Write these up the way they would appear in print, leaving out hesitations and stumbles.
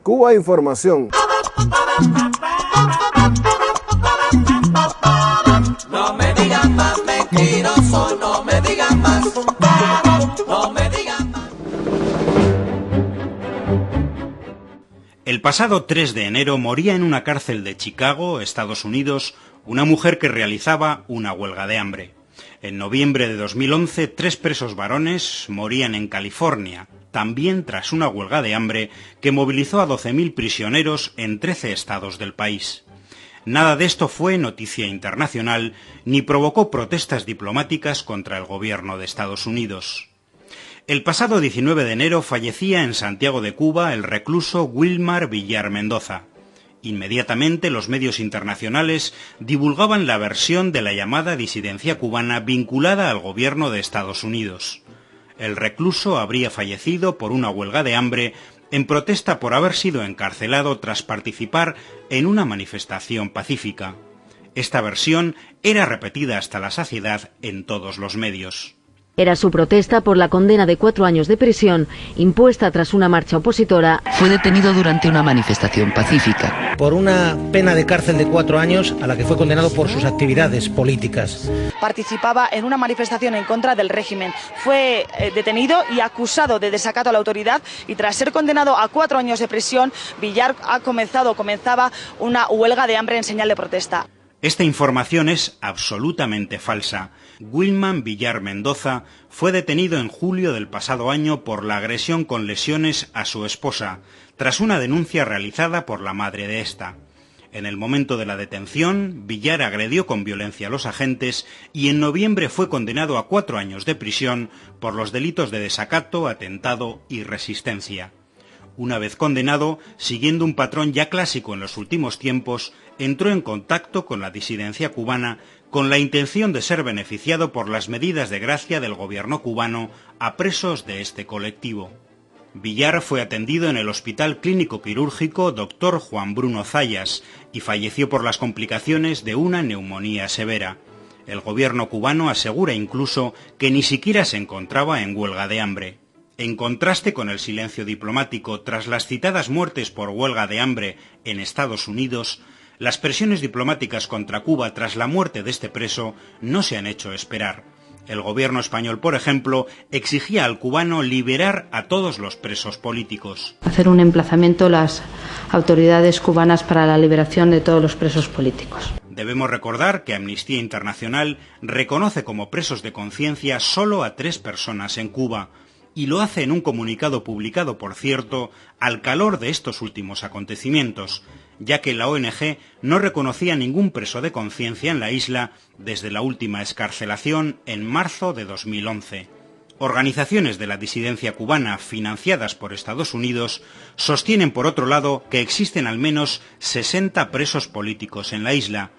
Cuba Información. No me digan más mentiroso, no me digan más, no me digan más. El pasado 3 de enero moría en una cárcel de Chicago, Estados Unidos, una mujer que realizaba una huelga de hambre. En noviembre de 2011, 3 presos varones morían en California, también tras una huelga de hambre que movilizó a 12.000 prisioneros en 13 estados del país. Nada de esto fue noticia internacional ni provocó protestas diplomáticas contra el gobierno de Estados Unidos. El pasado 19 de enero fallecía en Santiago de Cuba el recluso Wilmar Villar Mendoza. Inmediatamente los medios internacionales divulgaban la versión de la llamada disidencia cubana vinculada al gobierno de Estados Unidos. El recluso habría fallecido por una huelga de hambre en protesta por haber sido encarcelado tras participar en una manifestación pacífica. Esta versión era repetida hasta la saciedad en todos los medios. Era su protesta por la condena de 4 años de prisión impuesta tras una marcha opositora. Fue detenido durante una manifestación pacífica. Por una pena de cárcel de 4 años a la que fue condenado por sus actividades políticas. Participaba en una manifestación en contra del régimen. Fue detenido y acusado de desacato a la autoridad y tras ser condenado a 4 años de prisión, Villar comenzaba una huelga de hambre en señal de protesta. Esta información es absolutamente falsa. Wilmar Villar Mendoza fue detenido en julio del pasado año por la agresión con lesiones a su esposa, tras una denuncia realizada por la madre de esta. En el momento de la detención, Villar agredió con violencia a los agentes y en noviembre fue condenado a 4 años de prisión por los delitos de desacato, atentado y resistencia. Una vez condenado, siguiendo un patrón ya clásico en los últimos tiempos, entró en contacto con la disidencia cubana con la intención de ser beneficiado por las medidas de gracia del gobierno cubano a presos de este colectivo. Villar fue atendido en el Hospital Clínico Quirúrgico Dr. Juan Bruno Zayas y falleció por las complicaciones de una neumonía severa. El gobierno cubano asegura incluso que ni siquiera se encontraba en huelga de hambre. En contraste con el silencio diplomático tras las citadas muertes por huelga de hambre en Estados Unidos, las presiones diplomáticas contra Cuba tras la muerte de este preso no se han hecho esperar. El gobierno español, por ejemplo, exigía al cubano liberar a todos los presos políticos. Hacer un emplazamiento a las autoridades cubanas para la liberación de todos los presos políticos. Debemos recordar que Amnistía Internacional reconoce como presos de conciencia solo a 3 personas en Cuba, y lo hace en un comunicado publicado, por cierto, al calor de estos últimos acontecimientos, ya que la ONG no reconocía ningún preso de conciencia en la isla desde la última excarcelación en marzo de 2011. Organizaciones de la disidencia cubana financiadas por Estados Unidos sostienen, por otro lado, que existen al menos 60 presos políticos en la isla,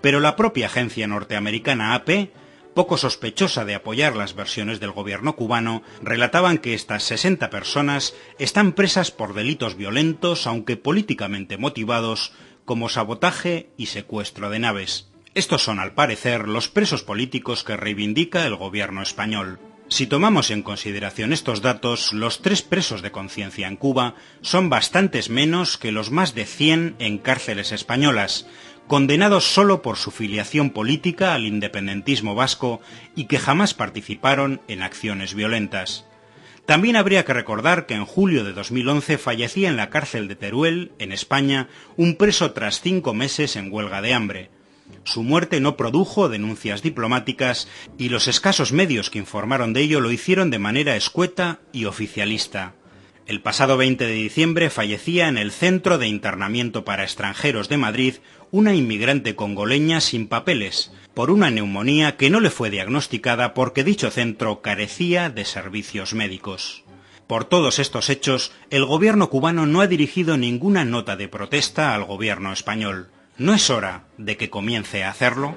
pero la propia agencia norteamericana AP, poco sospechosa de apoyar las versiones del gobierno cubano, relataban que estas 60 personas están presas por delitos violentos, aunque políticamente motivados, como sabotaje y secuestro de naves. Estos son, al parecer, los presos políticos que reivindica el gobierno español. Si tomamos en consideración estos datos, los 3 presos de conciencia en Cuba son bastantes menos que los más de 100 en cárceles españolas, condenados solo por su filiación política al independentismo vasco y que jamás participaron en acciones violentas. También habría que recordar que en julio de 2011 fallecía en la cárcel de Teruel, en España, un preso tras 5 meses en huelga de hambre. Su muerte no produjo denuncias diplomáticas y los escasos medios que informaron de ello lo hicieron de manera escueta y oficialista. El pasado 20 de diciembre fallecía en el Centro de Internamiento para Extranjeros de Madrid una inmigrante congoleña sin papeles, por una neumonía que no le fue diagnosticada porque dicho centro carecía de servicios médicos. Por todos estos hechos, el gobierno cubano no ha dirigido ninguna nota de protesta al gobierno español. ¿No es hora de que comience a hacerlo?